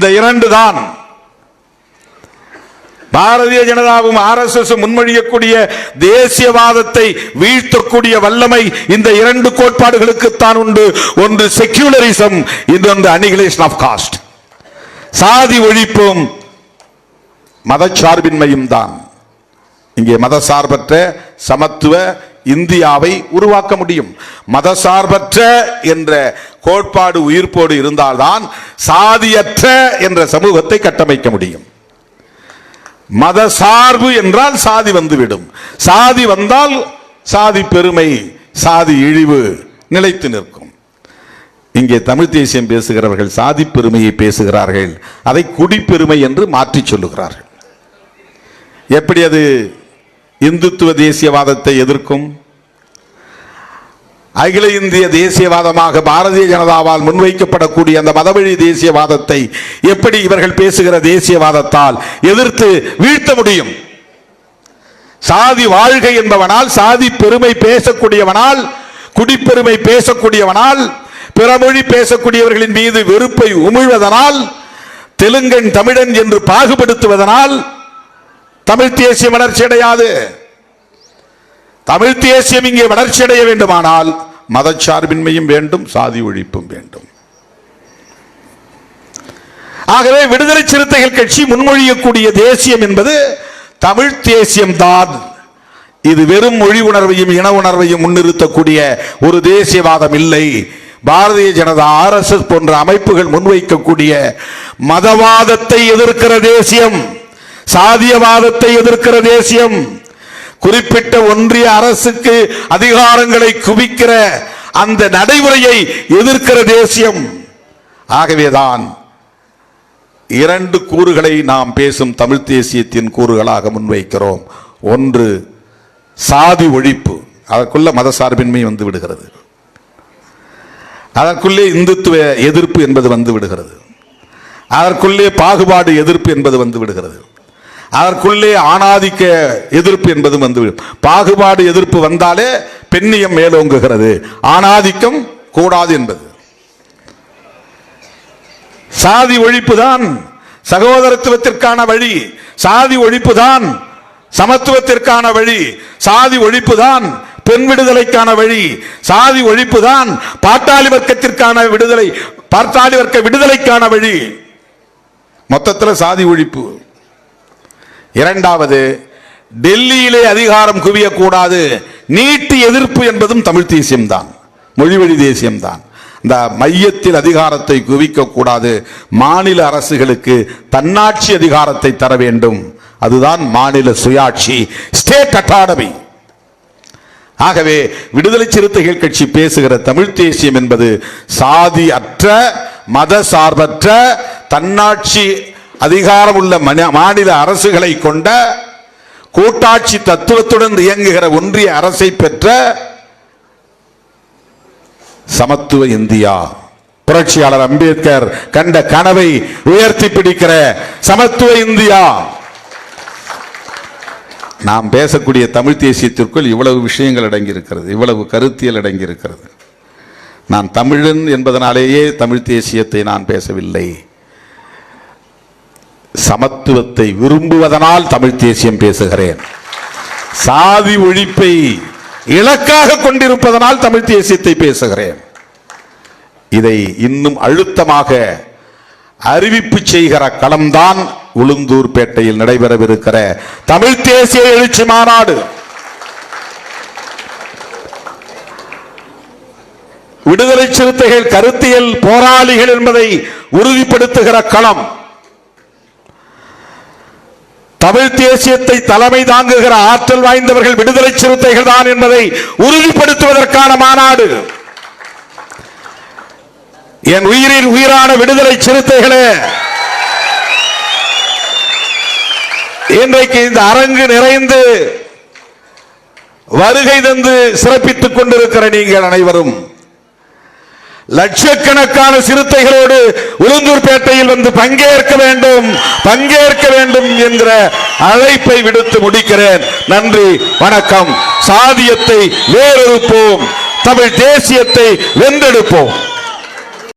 இந்த இரண்டு தான் பாரதிய ஜனதாவும் RSS முன்மொழியக்கூடிய தேசியவாதத்தை வீழ்த்தக்கூடிய வல்லமை இந்த இரண்டு கோட்பாடுகளுக்குத்தான் உண்டு. ஒன்று செக்யூலரிசம், இன்னொன்று அனிகிலேஷன் ஆஃப் காஸ்ட். சாதி ஒழிப்பும் மதச்சார்பின்மையும் தான் இங்கே மதசார்பற்ற சமத்துவ இந்தியாவை உருவாக்க முடியும். மதசார்பற்ற என்ற கோட்பாடு உயிர்ப்போடு இருந்தால்தான் சாதியற்ற என்ற சமூகத்தை கட்டமைக்க முடியும். மத சார்பு என்றால் சாதி வந்துவிடும். சாதி வந்தால் சாதி பெருமை, சாதி இழிவு நிலைத்து நிற்கும். இங்கே தமிழ் தேசியம் பேசுகிறவர்கள் சாதி பெருமையை பேசுகிறார்கள், அதை குடிப்பெருமை என்று மாற்றி சொல்லுகிறார்கள். எப்படி அது இந்துத்துவ தேசியவாதத்தை எதிர்க்கும்? அகில இந்திய தேசியவாதமாக பாரதிய ஜனதாவால் முன்வைக்கப்படக்கூடிய அந்த மதவழி தேசியவாதத்தை எப்படி இவர்கள் பேசுகிற தேசியவாதத்தால் எதிர்த்து வீழ்த்த முடியும்? சாதி வாழ்கை என்பவனால், சாதி பெருமை பேசக்கூடியவனால், குடிப்பெருமை பேசக்கூடியவனால், பிறமொழி பேசக்கூடியவர்களின் மீது வெறுப்பை உமிழ்வதனால், தெலுங்கன் தமிழன் என்று பாகுபடுத்துவதனால் தமிழ் தேசியம் வளர்ச்சி அடையாது. தமிழ் தேசியம் இங்கே வளர்ச்சி அடைய வேண்டுமானால் மதச்சார்பின்மையும் வேண்டும், சாதி ஒழிப்பும் வேண்டும். ஆகவே விடுதலை சிறுத்தைகள் கட்சி முன்மொழியக்கூடிய தேசியம் என்பது தமிழ் தேசியம் தான். இது வெறும் மொழி உணர்வையும் இன உணர்வையும் முன்னிறுத்தக்கூடிய ஒரு தேசியவாதம் இல்லை. பாரதிய ஜனதா, RSS போன்ற அமைப்புகள் முன்வைக்கக்கூடிய மதவாதத்தை எதிர்க்கிற தேசியம், சாதியவாதத்தை எதிர்க்கிற தேசியம், குறிப்பிட்ட ஒன்றிய அரசுக்கு அதிகாரங்களை குவிக்கிற அந்த நடைமுறையை எதிர்க்கிற தேசியம். ஆகவேதான் இரண்டு கூறுகளை நாம் பேசும் தமிழ் தேசியத்தின் கூறுகளாக முன்வைக்கிறோம். ஒன்று சாதி ஒழிப்பு, அதற்குள்ள மதசார்பின்மை வந்து விடுகிறது. அதற்குள்ளே இந்துத்துவ எதிர்ப்பு என்பது வந்து விடுகிறது. அதற்குள்ளே பாகுபாடு எதிர்ப்பு என்பது வந்து விடுகிறது. அதற்குள்ளே ஆணாதிக்க எதிர்ப்பு என்பது வந்துவிடும். பாகுபாடு எதிர்ப்பு வந்தாலே பெண்ணியம் மேலோங்குகிறது, ஆணாதிக்கம் கூடாது என்பது. சாதி ஒழிப்பு தான் சகோதரத்துவத்திற்கான வழி, சாதி ஒழிப்பு தான் சமத்துவத்திற்கான வழி, சாதி ஒழிப்பு தான் பெண் விடுதலைக்கான வழி, சாதி ஒழிப்பு தான் பாட்டாளி வர்க்கத்திற்கான விடுதலை, பாட்டாளி வர்க்க விடுதலைக்கான வழி. மொத்தத்தில் சாதி ஒழிப்பு. இரண்டாவது, டெல்லியிலே அதிகாரம் குவியக்கூடாது, நீட்டு எதிர்ப்பு என்பதும் தமிழ் தேசியம் தான், மொழிவழி தேசியம் தான். இந்த மையத்தில் அதிகாரத்தை குவிக்க கூடாது, மாநில அரசுகளுக்கு தன்னாட்சி அதிகாரத்தை தர வேண்டும், அதுதான் மாநில சுயாட்சி, ஸ்டேட் அட்டானமி. ஆகவே விடுதலை சிறுத்தைகள் கட்சி பேசுகிற தமிழ் தேசியம் என்பது சாதி அற்ற, மத சார்பற்ற, தன்னாட்சி அதிகாரம் உள்ள மாநில அரசுகளை கொண்ட, கூட்டாட்சி தத்துவத்துடன் இயங்குகிற ஒன்றிய அரசை பெற்ற சமத்துவ இந்தியா. புரட்சியாளர் அம்பேத்கர் கண்ட கனவை உயர்த்தி பிடிக்கிற சமத்துவ இந்தியா. நாம் பேசக்கூடிய தமிழ் தேசியத்திற்குள் இவ்வளவு விஷயங்கள் அடங்கியிருக்கிறது, இவ்வளவு கருத்தியல் அடங்கியிருக்கிறது. நான் தமிழன் என்பதனாலேயே தமிழ் தேசியத்தை நான் பேசவில்லை, சமத்துவத்தை விரும்புவதனால் தமிழ் தேசியம் பேசுகிறேன். சாதி ஒழிப்பை இலக்காக கொண்டிருப்பதனால் தமிழ் தேசியத்தை பேசுகிறேன். இதை இன்னும் அழுத்தமாக அறிவிப்பு செய்கிற களம்தான் உளுந்தூர்பேட்டையில் நடைபெறவிருக்கிற தமிழ் தேசிய எழுச்சி மாநாடு. விடுதலை சிறுத்தைகள் கருத்தியல் போராளிகள் என்பதை உறுதிப்படுத்துகிற களம், தமிழ் தேசியத்தை தலைமை தாங்குகிற ஆற்றல் வாய்ந்தவர்கள் விடுதலை சிறுத்தைகள் தான் என்பதை உறுதிப்படுத்துவதற்கான மாநாடு. என் உயிரின் உயிரான விடுதலை சிறுத்தைகளே, இன்றைக்கு இந்த அரங்கு நிறைந்து வருகை தந்து சிறப்பித்துக் கொண்டிருக்கிற நீங்கள் அனைவரும் லட்சக்கணக்கான சிறுத்தைகளோடு உளுந்தூர்பேட்டையில் வந்து பங்கேற்க வேண்டும் என்கிற அழைப்பை விடுத்து முடிக்கிறேன். நன்றி, வணக்கம். சாதியத்தை வேறெடுப்போம், தமிழ் தேசியத்தை வென்றெடுப்போம்.